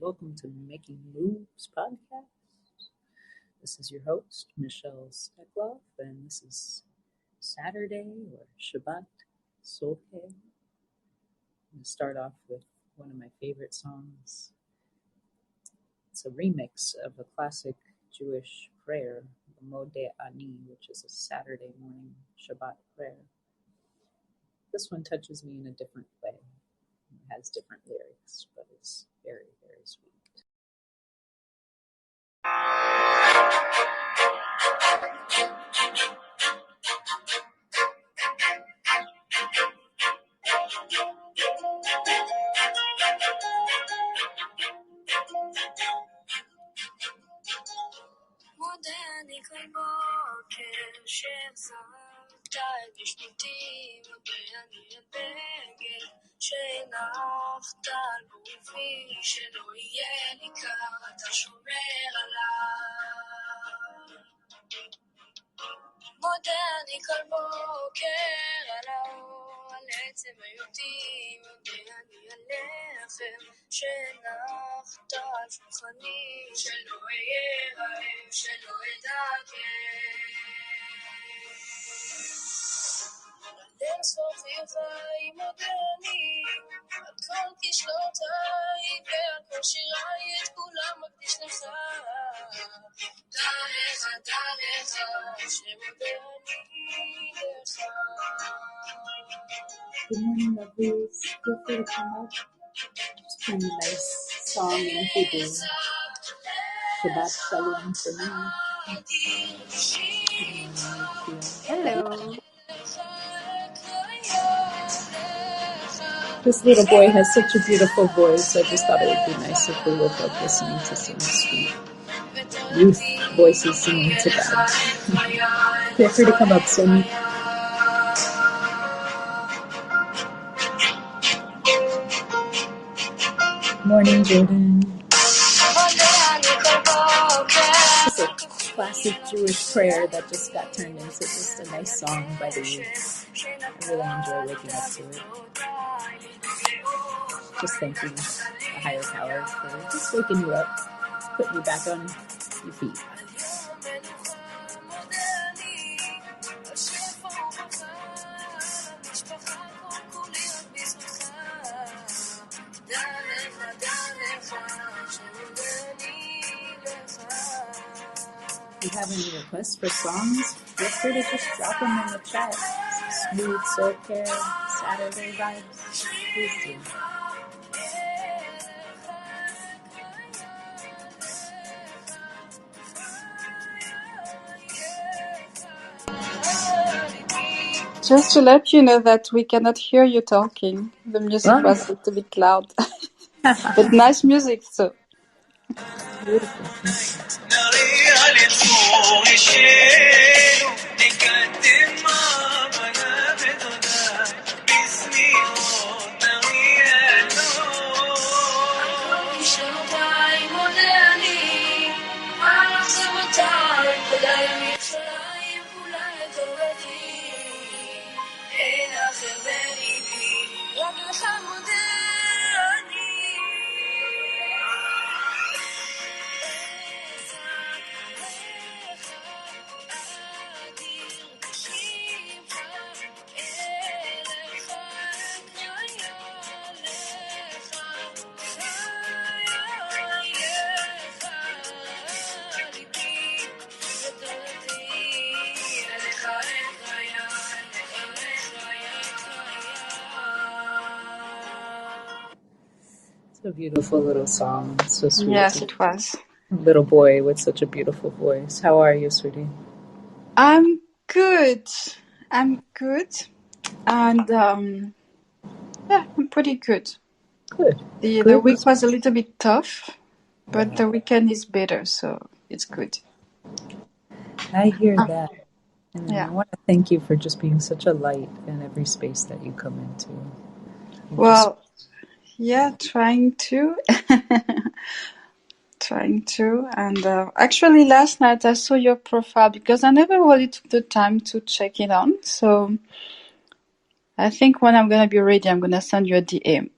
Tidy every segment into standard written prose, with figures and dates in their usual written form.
welcome to Making Moves podcast. This is your host, Michelle Steklov, and this is Saturday or Shabbat Soulcare. I'm going to start off with one of my favorite songs. It's a remix of a classic Jewish prayer, the Modeh Ani, which is a Saturday morning Shabbat prayer. This one touches me in a different way. It has different lyrics, but it's very, very sweet. מודה אני כל בוקר שהחזרת את נשמתי, מודה אני הבגד שהנחת על גופי, שלא יהיה לי קר, אתה שומר עליי. מודה אני כל בוקר על האור, על עצם היותי, מודה אני הלחם שהנחת על שולחני, שלא אהיה רעב, שלא אדכא. על סוף חיי מודה אני, על כל כשלותיי ועל כל שיריי, את כולם מקדיש לך. דע לך, שמודה אני לך. Good morning, lovelies. Feel free to come up. Just playing a nice song in Hebrew. Shabbat Shalom for me. Hello. This little boy has such a beautiful voice. I just thought it would be nice if we woke up listening to some sweet youth voices singing to God. Feel free to come up, Sonia. Morning, Jordan. It's a classic Jewish prayer that just got turned into just a nice song by the youth. I really enjoy waking up to it. Just thanking the higher power for just waking you up, putting you back on your feet. If you have any requests for songs, feel free to just drop them in the chat. Smooth Soulcare, Saturday vibes, please do. Just to let you know that we cannot hear you talking. The music was a little bit loud. But nice music, so. Beautiful. It's a beautiful little song. So sweet. Yes, it was. A little boy with such a beautiful voice. How are you, sweetie? I'm good. And yeah, I'm pretty good. Good. The week was a little bit tough, but the weekend is better, so it's good. I hear that. And Yeah. I want to thank you for just being such a light in every space that you come into. Well, yeah, trying to. And actually last night I saw your profile because I never really took the time to check it on. So I think when I'm going to be ready, I'm going to send you a DM.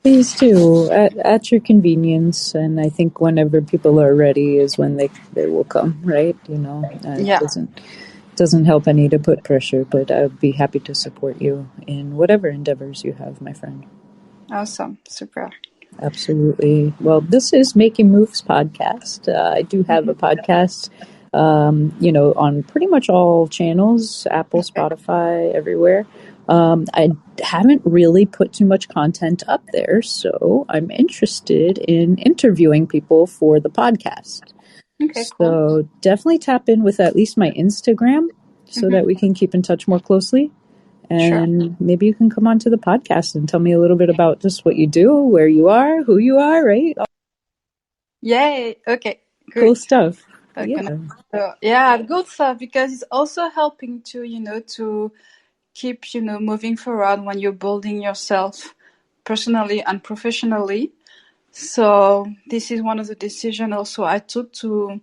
Please do at your convenience, and I think whenever people are ready is when they will come, right? It Yeah, doesn't help any to put pressure, but I would be happy to support you in whatever endeavors you have, my friend. awesome, super. Absolutely. Well, this is Making Moves podcast. I do have a podcast, on pretty much all channels, Apple, Okay, Spotify, everywhere. I haven't really put too much content up there, so I'm interested in interviewing people for the podcast. okay, cool. So definitely tap in with at least my Instagram so Hmm. that we can keep in touch more closely. Sure. And maybe you can come onto the podcast and tell me a little bit about just what you do, where you are, who you are, right? All Yay. Okay, cool great. stuff. Gonna, Yeah, yeah, good stuff because it's also helping to to keep moving forward when you're building yourself personally and professionally. So this is one of the decisions also I took to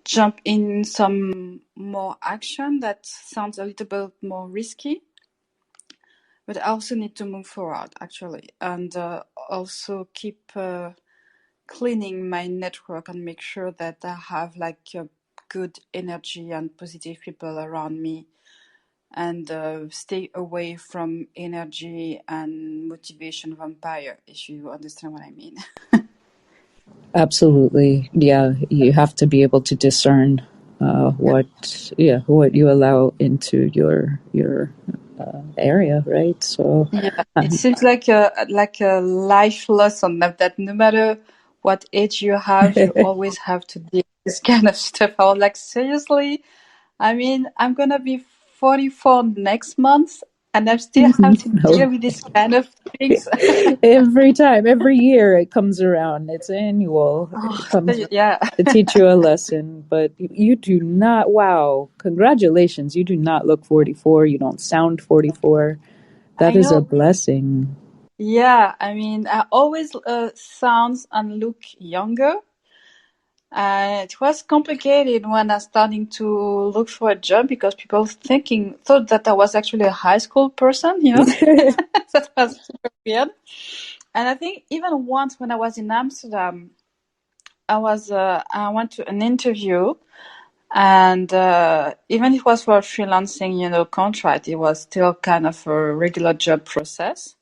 jump in some more action that sounds a little bit more risky, but I also need to move forward actually, and also keep cleaning my network and make sure that I have like a good energy and positive people around me, and stay away from energy and motivation vampire, if you understand what I mean. absolutely. Yeah, you have to be able to discern Yeah. what you allow into your area, right? So, Yeah, it seems like a life lesson that no matter what age you have, you always have to deal with this kind of stuff. I was like, seriously? I mean, I'm gonna be 44 next month, and I still have to no. deal with this kind of things. Every time, every year it comes around. It's annual. Oh, It comes yeah. to teach you a lesson, but you do not, wow, congratulations. You do not look 44. You don't sound 44. That I is a know. blessing. Yeah, I mean, I always sounds and look younger. It was complicated when I starting to look for a job because people thought that I was actually a high school person. That was super weird. And I think even once when I was in Amsterdam, I went to an interview, and even it was for a freelancing, contract, it was still kind of a regular job process.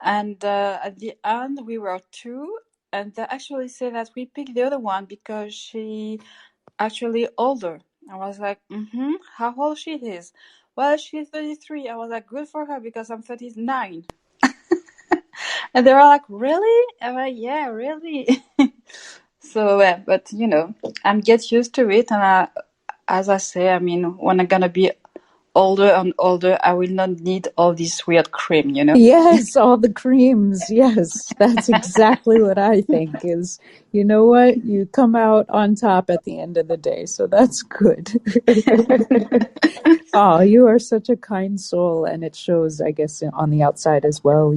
And at the end, we were two, and they actually said that we picked the other one because she actually older. I was like, how old she is? Well, she's 33. I was like, good for her because I'm 39. And they were like, really? I'm like, yeah, really. So, but I'm get used to it, and as I say, I mean, when I'm gonna be older and older, I will not need all this weird cream. Yes, all the creams. Yes, that's exactly what I think is, you know what? You come out on top at the end of the day, so that's good. Oh, you are such a kind soul, and it shows, I guess, on the outside as well.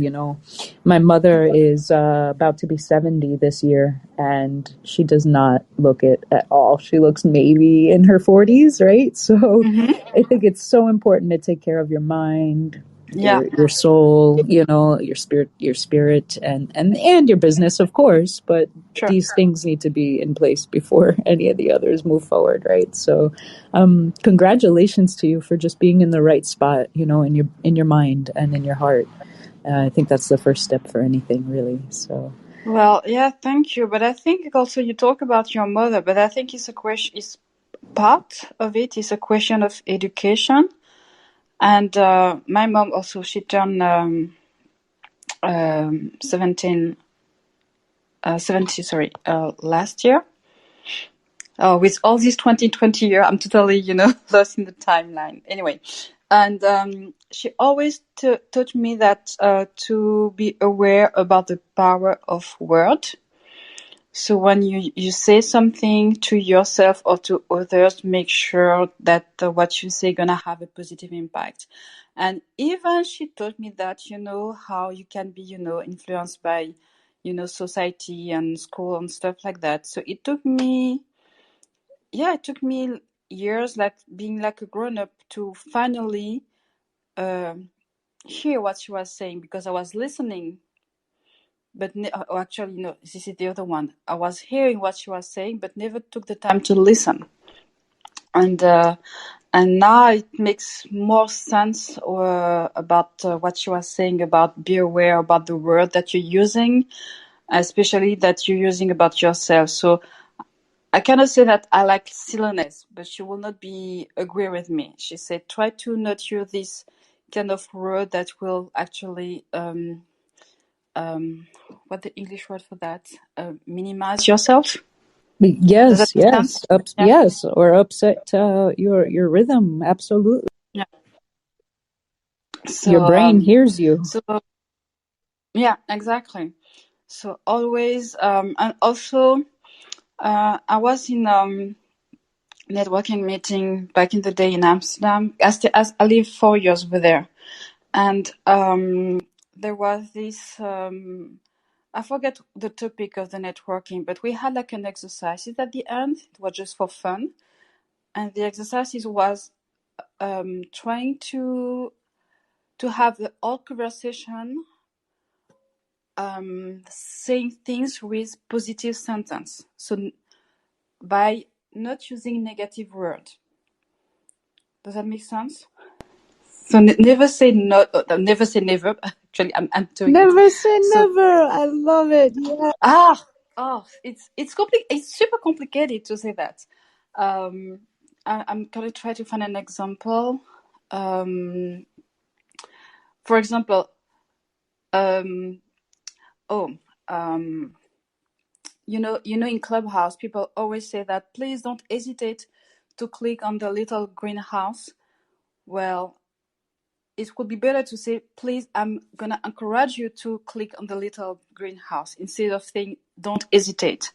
My mother is about to be 70 this year, and she does not look it at all. She looks maybe in her 40s, right? So Hmm. I think it's so important to take care of your mind, Yeah, your soul, your spirit, and your business, of course. But sure. these things need to be in place before any of the others move forward, right? So, congratulations to you for just being in the right spot, in your mind and in your heart. I think that's the first step for anything, really. So, Well, yeah, thank you. But I think also you talk about your mother, but I think it's a question, is part of it is a question of education. And my mom also, she turned 70, sorry, last year. Oh, with all these 2020 year, I'm totally, lost in the timeline. Anyway, and she always taught me that to be aware about the power of word. So when you say something to yourself or to others, make sure that what you say gonna have a positive impact. And even she taught me that, how you can be, influenced by, society and school and stuff like that. So it took me years, like being like a grown up, to finally hear what she was saying because I was listening. But actually, no, this is the other one. I was hearing what she was saying, but never took the time to listen. And now it makes more sense about what she was saying about be aware about the word that you're using, especially that you're using about yourself. So I cannot say that I like silliness, but she will not be agree with me. She said, try to not use this kind of word that will actually what the English word for that? Minimize yourself. Does that Yes, make sense? yes, Yeah. yes, or upset your rhythm. Absolutely, Yeah. So your brain hears you. so yeah, exactly. So always and also I was in networking meeting back in the day in Amsterdam. As I lived 4 years over there, and there was this. I forget the topic of the networking, but we had like an exercise at the end. It was just for fun, and the exercise was trying to have the whole conversation saying things with positive sentence. So by not using negative word. Does that make sense? So never say no. Never say never. Actually, I'm doing it. Never say So never. I love it. Yeah. it's super complicated to say that. I'm gonna try to find an example. For example, in Clubhouse, people always say that please don't hesitate to click on the little green house. Well, it would be better to say, please, I'm gonna encourage you to click on the little green house instead of saying don't hesitate,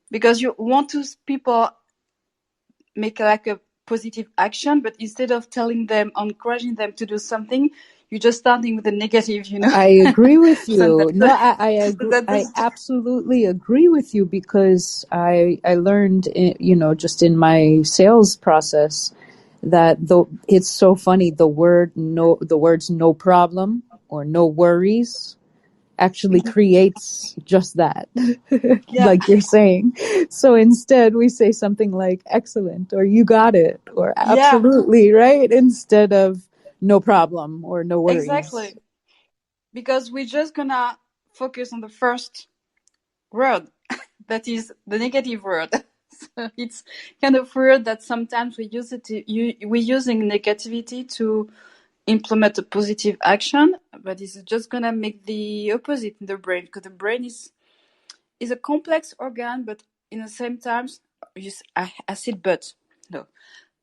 because you want to people make like a positive action, but instead of telling them, encouraging them to do something, you're just starting with a negative, I agree with you. sentence. No, I So agree. that I doesn't. absolutely agree with you because I learned, just in my sales process that it's so funny. The words no problem or no worries actually creates just that, Yeah, like you're saying. So instead we say something like excellent or you got it or yeah, absolutely, right? Instead of no problem or no worries. exactly. Because we're just gonna focus on the first word, that is the negative word. So it's kind of weird that sometimes we use it. We're using negativity to implement a positive action, but it's just gonna make the opposite in the brain, because the brain is a complex organ, but in the same time, I said but no,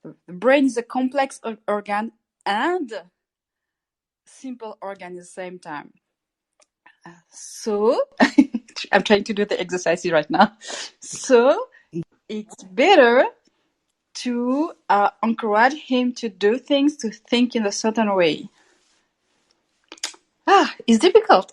the brain is a complex organ and simple organ at the same time. So I'm trying to do the exercise right now. So it's better to encourage him to do things, to think in a certain way. It's difficult,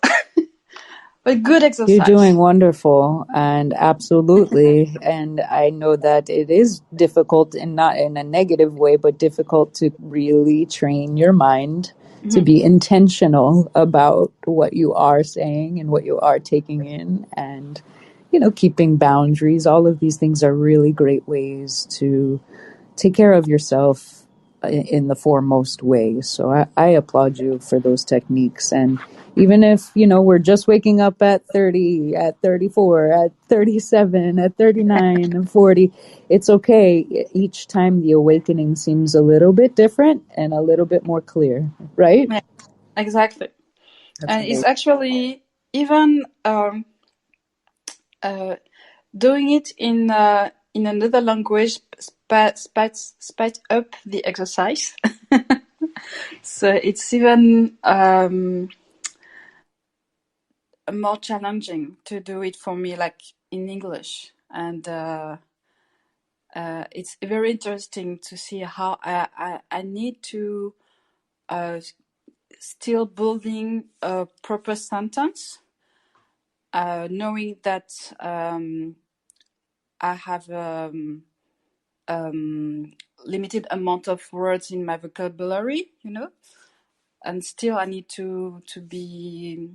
but good You're doing exercise. wonderful, and absolutely. And I know that it is difficult, and not in a negative way, but difficult to really train your mind to Mhm. be intentional about what you are saying and what you are taking in, and keeping boundaries. All of these things are really great ways to take care of yourself in the foremost way. So I applaud you for those techniques. And even if, we're just waking up at 30, at 34, at 37, at 39, and 40, it's okay. Each time the awakening seems a little bit different and a little bit more clear, right? Yeah, exactly. That's And it's amazing. actually even uh, doing it in another language spice up the exercise. So it's even more challenging to do it for me, like in English, and it's very interesting to see how I need to still building a proper sentence, knowing that I have limited amount of words in my vocabulary, and still I need to be